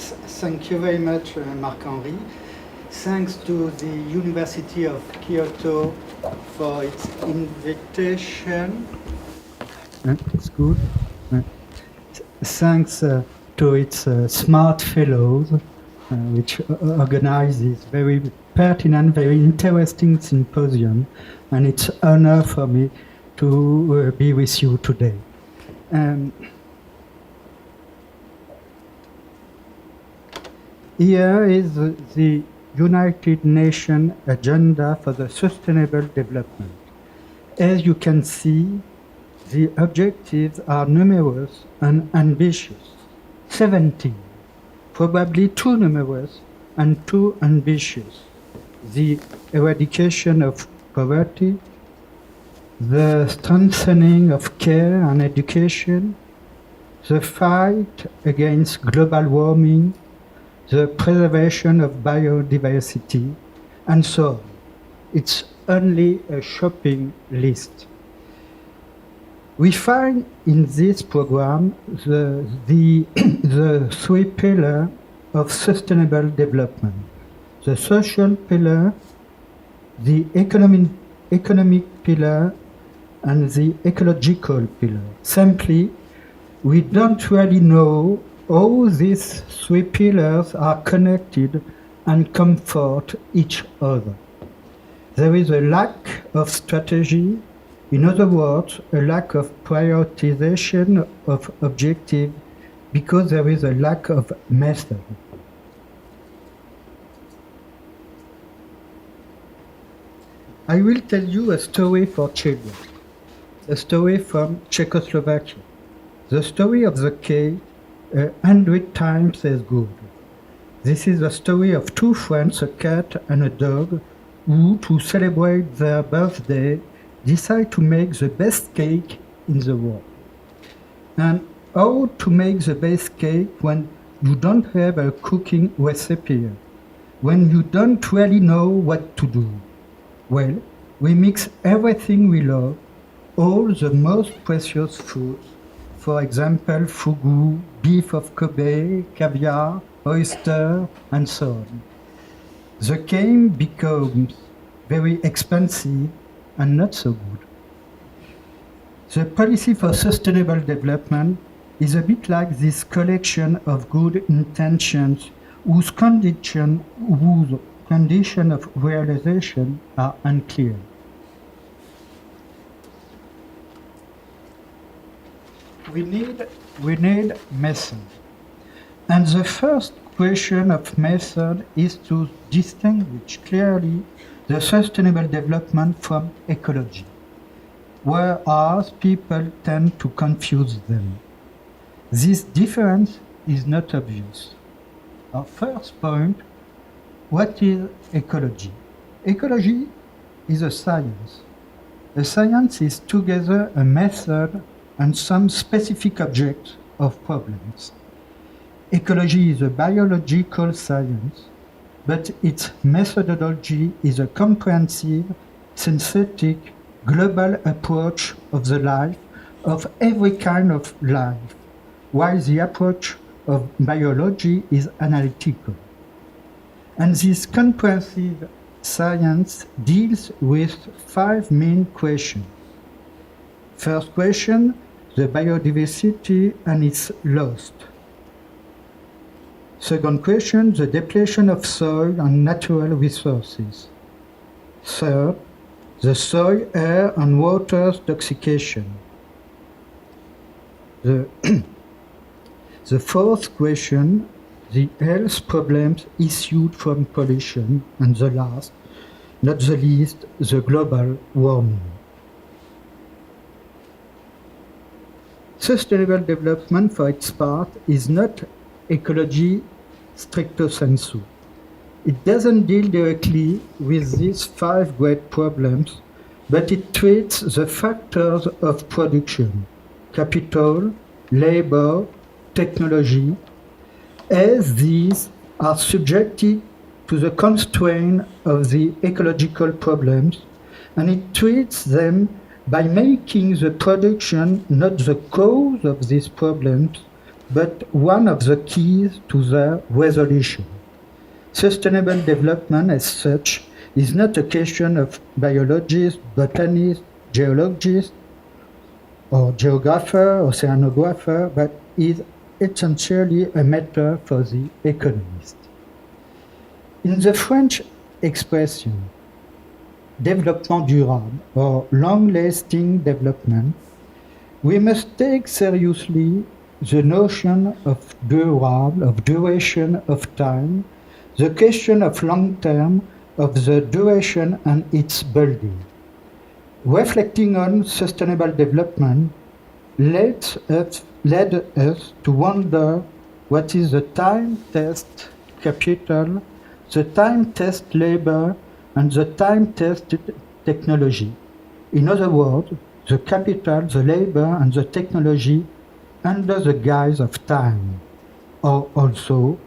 Thank you very much, Marc-Henri. Thanks to the University of Kyoto for its invitation. It's good. Thanks to its smart fellows, which organize this very pertinent, very interesting symposium, and it's an honor for me to be with you today. Here is the United Nations Agenda for the Sustainable Development. As you can see, the objectives are numerous and ambitious. 17, probably too numerous and too ambitious. The eradication of poverty, the strengthening of care and education, the fight against global warming, the preservation of biodiversity, and so on. It's only a shopping list. We find in this program the three pillars of sustainable development: the social pillar, the economic pillar, and the ecological pillar. Simply, we don't really know how these three pillars are connected and comfort each other. There is a lack of strategy, in other words, a lack of prioritization of objectives because there is a lack of method. I will tell you a story for children, a story from Czechoslovakia, the story of the Caye, 100 times as good. This is the story of two friends, a cat and a dog, who, to celebrate their birthday, decide to make the best cake in the world. And how to make the best cake when you don't have a cooking recipe, when you don't really know what to do? Well, we mix everything we love, all the most precious foods, for example, fugu, beef of Kobe, caviar, oyster, and so on. The game becomes very expensive and not so good. The policy for sustainable development is a bit like this collection of good intentions whose condition of realization are unclear. We need method. And the first question of method is to distinguish clearly the sustainable development from ecology, whereas people tend to confuse them. This difference is not obvious. Our first point, what is ecology? Ecology is a science. A science is together a method and some specific objects of problems. Ecology is a biological science, but its methodology is a comprehensive, synthetic, global approach of the life of every kind of life, while the approach of biology is analytical. And this comprehensive science deals with 5 main questions. First question, the biodiversity and its loss. Second question, the depletion of soil and natural resources. Third, the soil, air, and water toxication. The fourth question, the health problems issued from pollution. And the last, not the least, the global warming. Sustainable development, for its part, is not ecology stricto sensu. It doesn't deal directly with these 5 great problems, but it treats the factors of production, capital, labor, technology, as these are subjected to the constraint of the ecological problems, and it treats them by making the production not the cause of these problems, but one of the keys to their resolution. Sustainable development as such is not a question of biologists, botanists, geologists, or geographer, oceanographer, but is essentially a matter for the economist. In the French expression, développement durable or long-lasting development, we must take seriously the notion of durable, of duration of time, the question of long term, of the duration and its building. Reflecting on sustainable development led us to wonder what is the time test capital, the time test labor, and the time test technology. In other words, the capital, the labor, and the technology under the guise of time. Or also,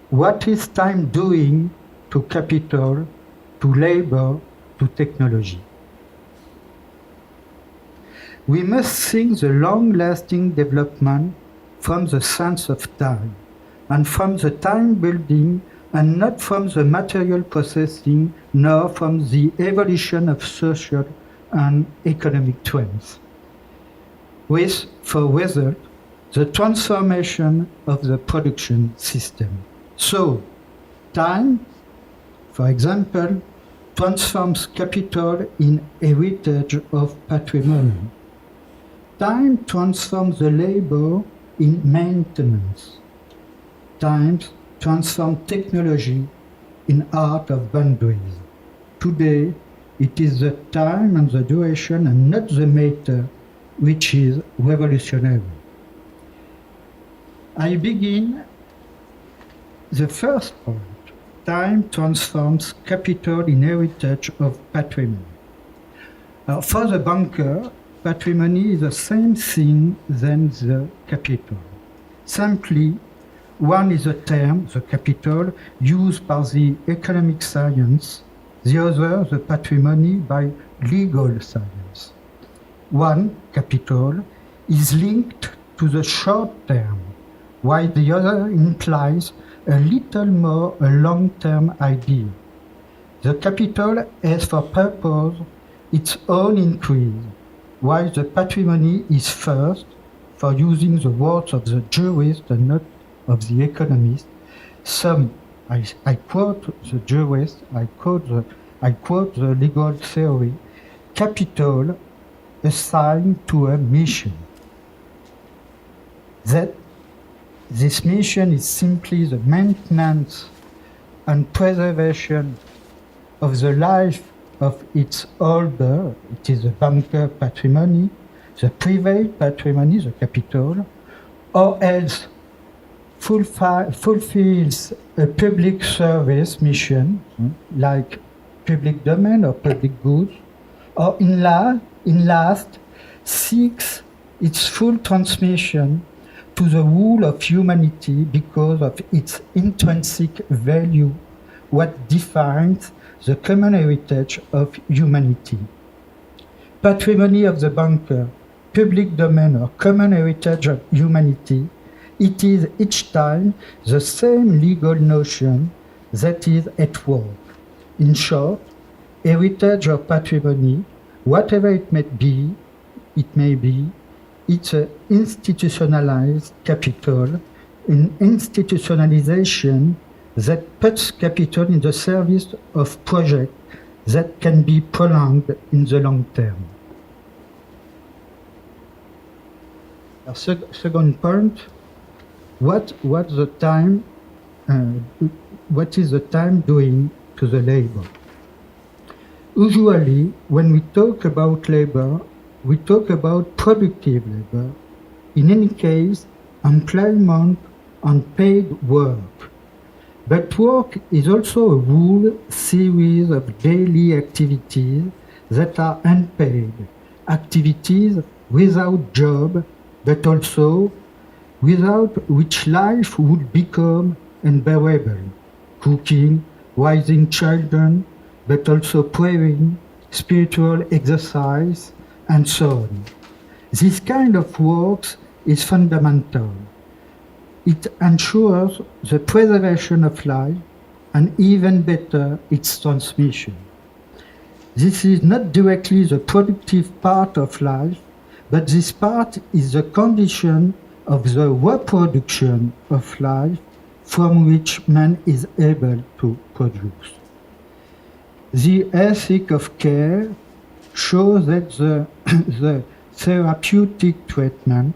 what is time doing to capital, to labor, to technology? We must think the long-lasting development from the sense of time, and from the time building, and not from the material processing, nor from the evolution of social and economic trends, with, for result, the transformation of the production system. So, time, for example, transforms capital in heritage of patrimony. Time transforms the labor in maintenance. Time transforms technology in art of boundaries. Today, it is the time and the duration and not the matter which is revolutionary. I begin the first point. Time transforms capital in heritage of patrimony. For the banker, patrimony is the same thing than the capital. Simply, one is a term, the capital, used by the economic science, the other, the patrimony, by legal science. One, capital, is linked to the short term, while the other implies a little more a long-term idea. The capital has for purpose its own increase, while the patrimony is first, for using the words of the jurist and not of the economist, I quote the jurist, I quote the legal theory, capital assigned to a mission. That this mission is simply the maintenance and preservation of the life of its holder. It is the banker patrimony, the private patrimony, the capital, or else fulfills a public service mission, like public domain or public goods, or in last seeks its full transmission to the whole of humanity because of its intrinsic value, what defines the common heritage of humanity. Patrimony of the banker, public domain or common heritage of humanity, it is each time the same legal notion that is at work. In short, heritage or patrimony, whatever it may be, it's an institutionalized capital, an institutionalization that puts capital in the service of projects that can be prolonged in the long term. Second point, what is the time doing to the labor? Usually, when we talk about labor, we talk about productive labor. In any case, employment and paid work. But work is also a whole series of daily activities that are unpaid, activities without job, but also without which life would become unbearable. Cooking, raising children, but also praying, spiritual exercise, and so on. This kind of work is fundamental. It ensures the preservation of life and even better, its transmission. This is not directly the productive part of life, but this part is the condition of the reproduction of life from which man is able to produce. The ethic of care shows that the therapeutic treatment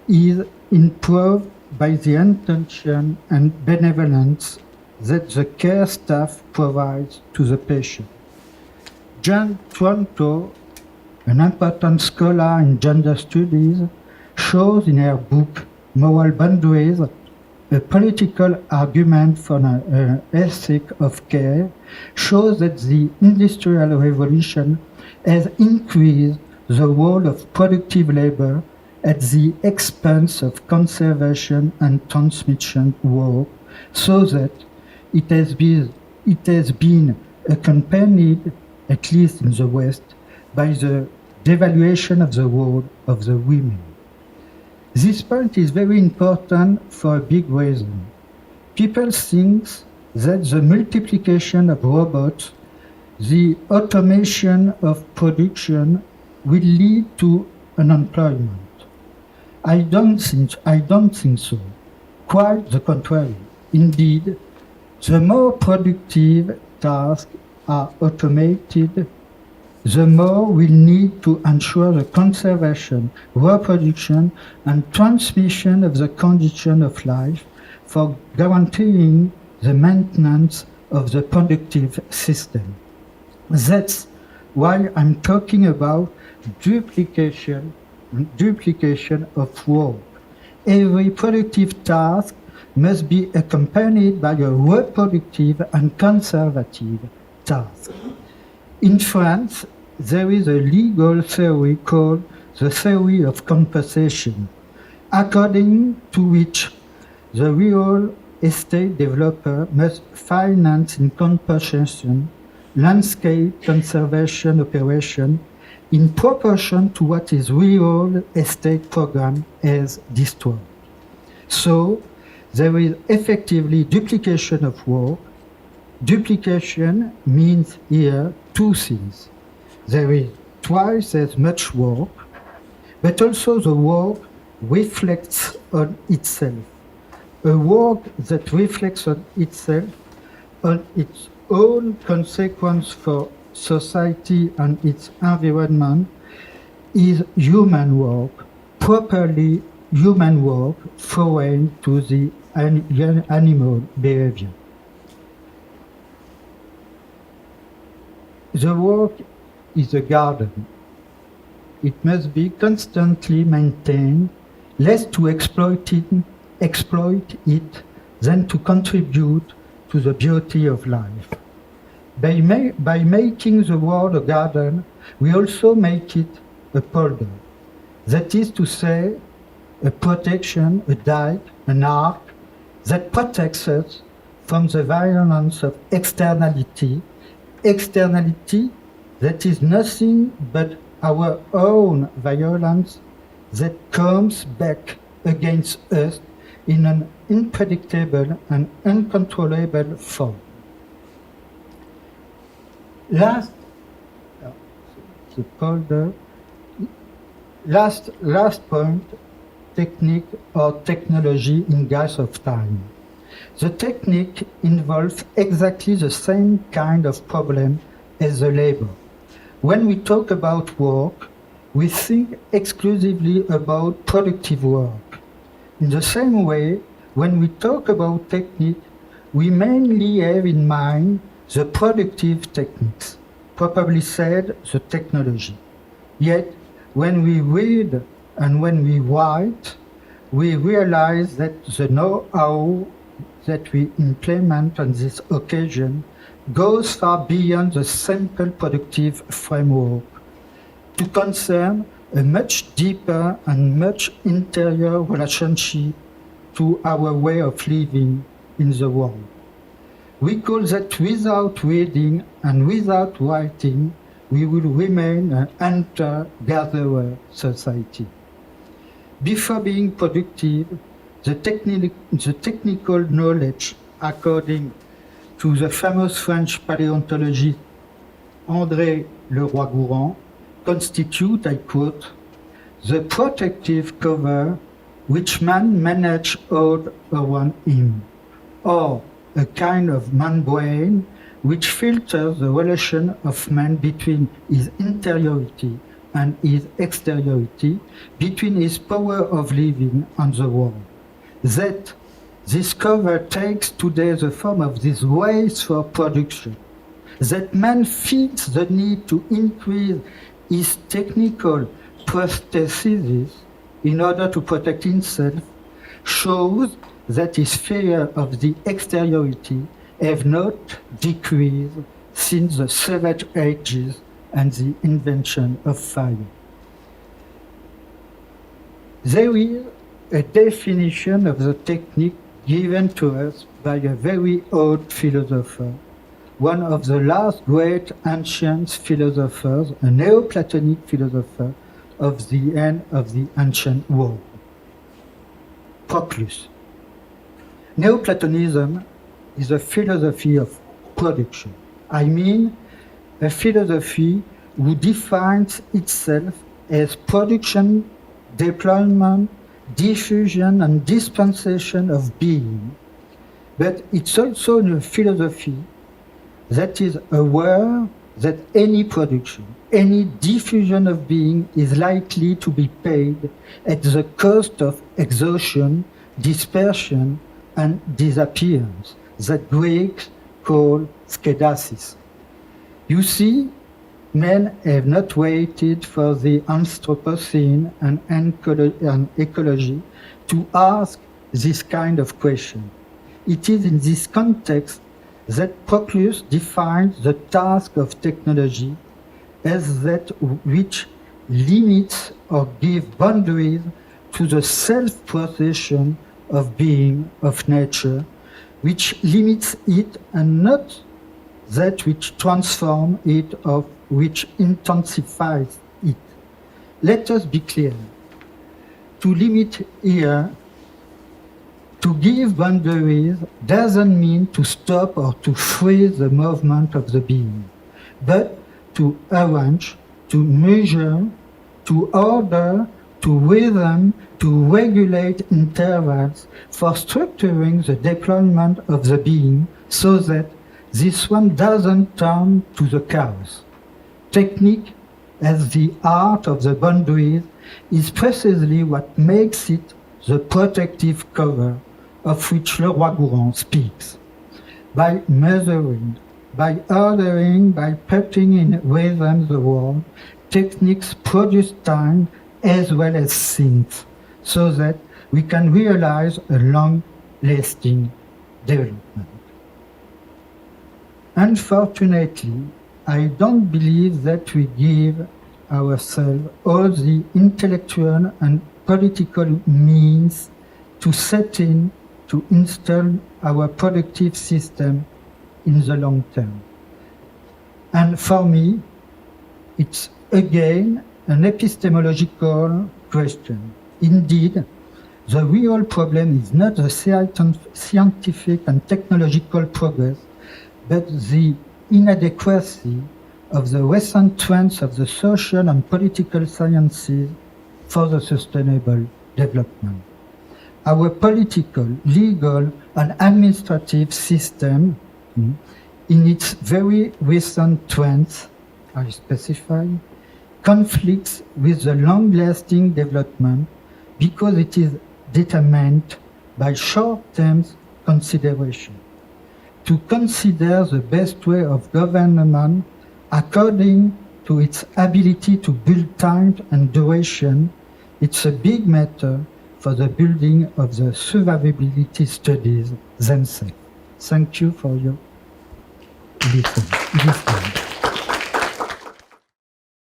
is improved by the intention and benevolence that the care staff provides to the patient. John Toronto, an important scholar in gender studies, shows in her book Moral Boundaries a political argument for an ethic of care, shows that the Industrial Revolution has increased the role of productive labor at the expense of conservation and transmission work, so that it has been accompanied, at least in the West, by the devaluation of the role of the women. This point is very important for a big reason. People think that the multiplication of robots, the automation of production will lead to unemployment. I don't think so. Quite the contrary. Indeed, the more productive tasks are automated, the more we need to ensure the conservation, reproduction, and transmission of the condition of life for guaranteeing the maintenance of the productive system. That's why I'm talking about duplication of work. Every productive task must be accompanied by a reproductive and conservative task. In France, there is a legal theory called the theory of compensation, according to which the real estate developer must finance in compensation landscape conservation operation in proportion to what his real estate program has destroyed. So there is effectively duplication of work. Duplication means here two things. There is twice as much work, but also the work reflects on itself. A work that reflects on itself, on its own consequence for society and its environment, is human work, properly human work foreign to the animal behavior. The work is a garden. It must be constantly maintained, less to exploit it than to contribute to the beauty of life. By making the world a garden, we also make it a polder. That is to say, a protection, a dike, an ark that protects us from the violence of externality. Externality that is nothing but our own violence that comes back against us in an unpredictable and uncontrollable form. Last point, technique or technology in gas of time. The technique involves exactly the same kind of problem as the labor. When we talk about work, we think exclusively about productive work. In the same way, when we talk about technique, we mainly have in mind the productive techniques, properly said, the technology. Yet, when we read and when we write, we realize that the know-how that we implement on this occasion goes far beyond the simple productive framework to concern a much deeper and much interior relationship to our way of living in the world. We call that without reading and without writing, we will remain an hunter-gatherer society. Before being productive, the technical knowledge, according to the famous French paleontologist André Leroi-Gourhan, constitute, I quote, the protective cover which man managed all around him, or a kind of membrane which filters the relation of man between his interiority and his exteriority, between his power of living and the world. That this cover takes today the form of this waste for production, that man feels the need to increase his technical prostheses in order to protect himself, shows that his fear of the exteriority have not decreased since the Savage Ages and the invention of fire. There is a definition of the technique given to us by a very old philosopher, one of the last great ancient philosophers, a Neoplatonic philosopher of the end of the ancient world, Proclus. Neoplatonism is a philosophy of production. I mean, a philosophy who defines itself as production, deployment, diffusion, and dispensation of being. But it's also a philosophy that is aware that any production, any diffusion of being is likely to be paid at the cost of exhaustion, dispersion, and disappearance, that Greeks call skedasis. You see, men have not waited for the Anthropocene and ecology to ask this kind of question. It is in this context that Proclus defines the task of technology as that which limits or gives boundaries to the self-procession of being, of nature, which limits it and not that which transforms it or which intensifies it. Let us be clear. To limit here, to give boundaries doesn't mean to stop or to freeze the movement of the being, but to arrange, to measure, to order, to rhythm, to regulate intervals for structuring the deployment of the being so that this one doesn't turn to the chaos. Technique, as the art of the boundaries, is precisely what makes it the protective cover of which Leroi-Gourhan speaks. By measuring, by ordering, by putting in rhythm the world, techniques produce time as well as things, so that we can realize a long-lasting development. Unfortunately, I don't believe that we give ourselves all the intellectual and political means to set in, to install our productive system in the long term. And for me, it's again an epistemological question. Indeed, the real problem is not the scientific and technological progress, but the inadequacy of the recent trends of the social and political sciences for the sustainable development. Our political, legal, and administrative system, in its very recent trends, I specify, conflicts with the long-lasting development because it is determined by short-term consideration. To consider the best way of government according to its ability to build time and duration, it's a big matter for the building of the survivability studies themselves. Thank you for your listening.